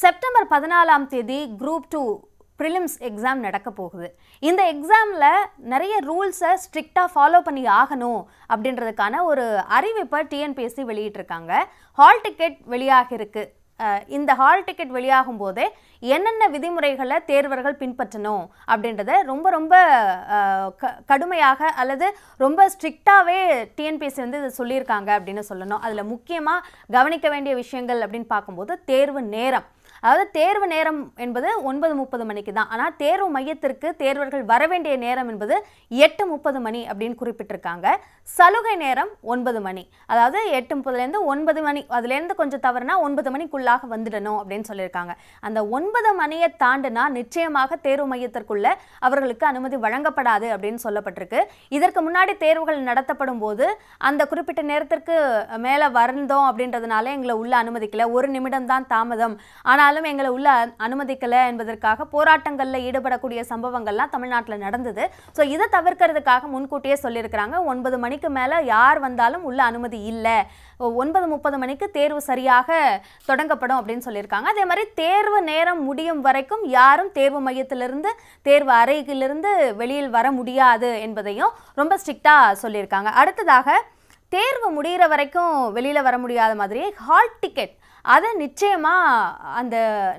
September 14ஆம் தேதி group 2 prelims exam நடக்க போகுது. இந்த எக்ஸாமில் நிறைய ரூல்ஸை ஸ்ட்ரிக்டாக ஃபாலோ பண்ணி ஆகணும் அப்படின்றதுக்கான ஒரு அறிவிப்பை டிஎன்பிஎஸ்சி வெளியிட்டிருக்காங்க. ஹால் டிக்கெட் வெளியாகிருக்கு. இந்த ஹால் டிக்கெட் வெளியாகும் போதே என்னென்ன விதிமுறைகளை தேர்வர்கள் பின்பற்றணும் அப்படின்றத ரொம்ப கடுமையாக அல்லது ரொம்ப ஸ்ட்ரிக்டாகவே டிஎன்பிஎஸ்சி வந்து இதை சொல்லியிருக்காங்க அப்படின்னு சொல்லணும். அதில் முக்கியமாக கவனிக்க வேண்டிய விஷயங்கள் அப்படின்னு பார்க்கும்போது தேர்வு நேரம். அதாவது தேர்வு நேரம் என்பது 9:30 மணிக்கு தான். ஆனால் தேர்வு மையத்திற்கு தேர்வர்கள் வர வேண்டிய நேரம் என்பது 8:30 மணி அப்படின்னு குறிப்பிட்டிருக்காங்க. சலுகை நேரம் 9 மணி. அதாவது 8:30லேருந்து 9 மணி, அதுலேருந்து கொஞ்சம் தவறுனா 9 மணிக்குள்ளாக வந்துடணும் அப்படின்னு சொல்லியிருக்காங்க. அந்த 9 மணியை தாண்டினா நிச்சயமாக தேர்வு மையத்திற்குள்ள அவர்களுக்கு அனுமதி வழங்கப்படாது அப்படின்னு சொல்லப்பட்டிருக்கு. இதற்கு முன்னாடி தேர்வுகள் நடத்தப்படும் போது அந்த குறிப்பிட்ட நேரத்திற்கு மேலே வந்தோம் அப்படின்றதுனால எங்களை உள்ள அனுமதிக்கல, 1 நிமிடம் தான் தாமதம், ஆனாலும் எங்களை உள்ள அனுமதிக்கலை என்பதற்காக போராட்டங்களில் ஈடுபடக்கூடிய சம்பவங்கள்லாம் தமிழ்நாட்டில் நடந்தது. ஸோ இதை தவிர்க்கிறதுக்காக முன்கூட்டியே சொல்லியிருக்கிறாங்க 9 மணிக்கு மேலே யார் வந்தாலும் உள்ள அனுமதி இல்லை, 9:30 மணிக்கு தேர்வு சரியாக தொடங்கப்படும் அப்படின்னு சொல்லியிருக்காங்க. அதே மாதிரி தேர்வு நேரம் முடியும் வரைக்கும் யாரும் தேர்வு மையத்திலிருந்து தேர்வு அறையிலிருந்து வெளியில் வர முடியாது என்பதையும் ரொம்ப ஸ்ட்ரிக்டாக சொல்லியிருக்காங்க. அடுத்ததாக தேர்வு முடிகிற வரைக்கும் வெளியில் வர முடியாத மாதிரி ஹால் டிக்கெட் அதை நிச்சயமாக அந்த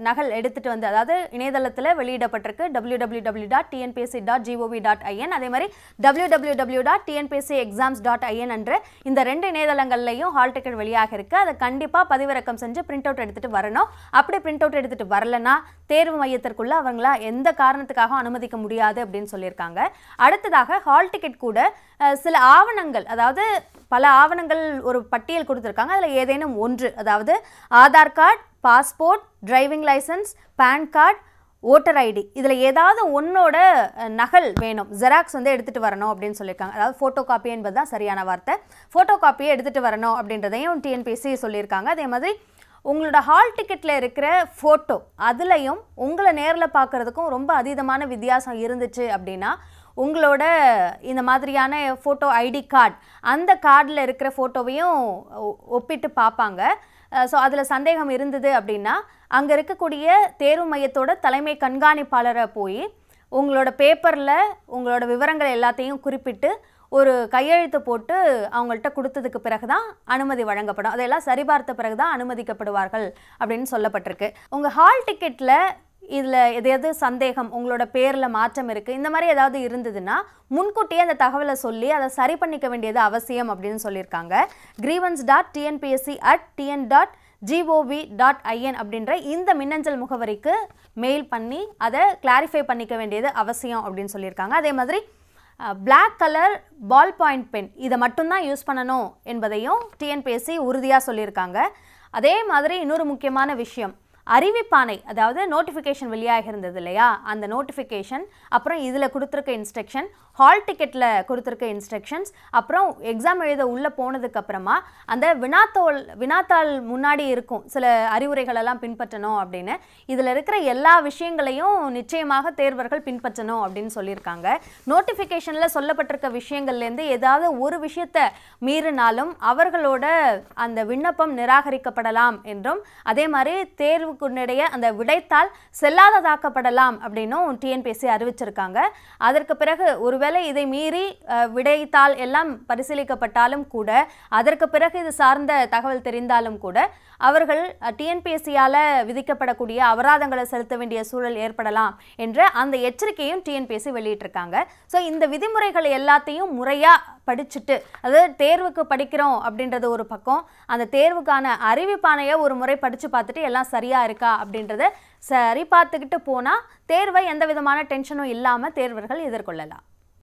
நகல் எடுத்துகிட்டு வந்து, அதாவது இணையதளத்தில் வெளியிடப்பட்டிருக்கு www.tnpsc.gov.in, அதே மாதிரி www.tnpscexams.in என்ற இந்த 2 இணையதளங்கள்லையும் ஹால் டிக்கெட் வெளியாக இருக்குது. அதை கண்டிப்பாக பதிவிறக்கம் செஞ்சு பிரிண்ட் அவுட் எடுத்துகிட்டு வரணும். அப்படி பிரிண்ட் அவுட் எடுத்துகிட்டு வரலன்னா தேர்வு மையத்திற்குள்ளே அவங்களா எந்த காரணத்துக்காக அனுமதிக்க முடியாது அப்படின்னு சொல்லியிருக்காங்க. அடுத்ததாக ஹால் டிக்கெட் கூட சில ஆவணங்கள், அதாவது பல ஆவணங்கள் ஒரு பட்டியல் கொடுத்துருக்காங்க. அதில் ஏதேனும் ஒன்று, அதாவது Aadhaar card, passport, driving licence, PAN card, voter ID, இதில் ஏதாவது ஒன்னோட நகல் வேணும், ஜெராக்ஸ் வந்து எடுத்துகிட்டு வரணும் அப்படின்னு சொல்லியிருக்காங்க. அதாவது ஃபோட்டோ காப்பி என்பது தான் சரியான வார்த்தை. ஃபோட்டோ காப்பியை எடுத்துகிட்டு வரணும் அப்படின்றதையும் டிஎன்பிஎஸ்சி சொல்லியிருக்காங்க. அதே மாதிரி உங்களோட ஹால் டிக்கெட்டில் இருக்கிற ஃபோட்டோ அதுலேயும் உங்களை நேரில் பார்க்குறதுக்கும் ரொம்ப அதீதமான வித்தியாசம் இருந்துச்சு அப்படின்னா உங்களோட இந்த மாதிரியான ஃபோட்டோ ஐடி கார்டு, அந்த கார்டில் இருக்கிற ஃபோட்டோவையும் ஒப்பிட்டு பார்ப்பாங்க. ஸோ அதில் சந்தேகம் இருந்தது அப்படின்னா அங்கே இருக்கக்கூடிய தேர்வு மையத்தோட தலைமை கண்காணிப்பாளரை போய் உங்களோட பேப்பரில் உங்களோட விவரங்கள் எல்லாத்தையும் குறிப்பிட்டு ஒரு கையெழுத்து போட்டு அவங்கள்ட்ட கொடுத்ததுக்கு பிறகு தான் அனுமதி வழங்கப்படும். அதெல்லாம் சரிபார்த்த பிறகு தான் அனுமதிக்கப்படுவார்கள் அப்படின்னு சொல்லப்பட்டிருக்கு. உங்கள் ஹால் டிக்கெட்டில் இதில் எதையாவது சந்தேகம், உங்களோட பேரில் மாற்றம் இருக்குது, இந்த மாதிரி ஏதாவது இருந்ததுன்னா முன்கூட்டியே அந்த தகவலை சொல்லி அதை சரி பண்ணிக்க வேண்டியது அவசியம் அப்படின்னு சொல்லியிருக்காங்க. grievance.tn.gov.in அப்படின்ற இந்த மின்னஞ்சல் முகவரிக்கு மெயில் பண்ணி அதை கிளாரிஃபை பண்ணிக்க வேண்டியது அவசியம் அப்படின்னு சொல்லியிருக்காங்க. அதே மாதிரி black colour ball point pen இதை மட்டும்தான் யூஸ் பண்ணணும் என்பதையும் டிஎன்பிஎஸ்சி உறுதியாக சொல்லியிருக்காங்க. அதே மாதிரி இன்னொரு முக்கியமான விஷயம், அறிவிப்பானை, அதாவது நோட்டிஃபிகேஷன் வெளியாக இருந்தது இல்லையா, அந்த நோட்டிஃபிகேஷன், அப்புறம் இதில் கொடுத்துருக்க இன்ஸ்ட்ரக்ஷன், ஹால் டிக்கெட்டில் கொடுத்துருக்க இன்ஸ்ட்ரக்ஷன்ஸ், அப்புறம் எக்ஸாம் எழுத உள்ளே போனதுக்கப்புறமா அந்த வினாத்தாள் முன்னாடி இருக்கும் சில அறிவுரைகளெல்லாம் பின்பற்றணும் அப்படின்னு. இதில் இருக்கிற எல்லா விஷயங்களையும் நிச்சயமாக தேர்வர்கள் பின்பற்றணும் அப்படின்னு சொல்லியிருக்காங்க. நோட்டிஃபிகேஷனில் சொல்லப்பட்டிருக்க விஷயங்கள்லேருந்து ஏதாவது ஒரு விஷயத்தை மீறினாலும் அவர்களோட அந்த விண்ணப்பம் நிராகரிக்கப்படலாம் என்றும், அதே மாதிரி தேர்வுக்குன்னிடைய அந்த விடைத்தாள் செல்லாததாக்கப்படலாம் அப்படின்னும் டிஎன்பிஎஸ்சி அறிவிச்சிருக்காங்க. அதற்கு பிறகு ஒருவேளை இதை மீறி விடைத்தாள் எல்லாம் பரிசீலிக்கப்பட்டாலும் கூட, அதற்கு பிறகு இது சார்ந்த தகவல் தெரிந்தாலும் கூட அவர்கள் டிஎன்பிஎஸ்சியால் விதிக்கப்படக்கூடிய அபராதங்களை செலுத்த வேண்டிய சூழல் ஏற்படலாம் என்ற அந்த எச்சரிக்கையும் டிஎன்பிஎஸ்சி வெளியிட்டிருக்காங்க. ஸோ இந்த விதிமுறைகள் எல்லாத்தையும் முறையாக படிச்சுட்டு, அதாவது தேர்வுக்கு படிக்கிறோம் அப்படின்றது ஒரு பக்கம், அந்த தேர்வுக்கான அறிவிப்பானையை ஒரு முறை படித்து பார்த்துட்டு எல்லாம் சரியாக இருக்கா அப்படின்றத சரி பார்த்துக்கிட்டு போனால் தேர்வை எந்த விதமான டென்ஷனும் இல்லாமல் தேர்வர்கள் எதிர்கொள்ளலாம்.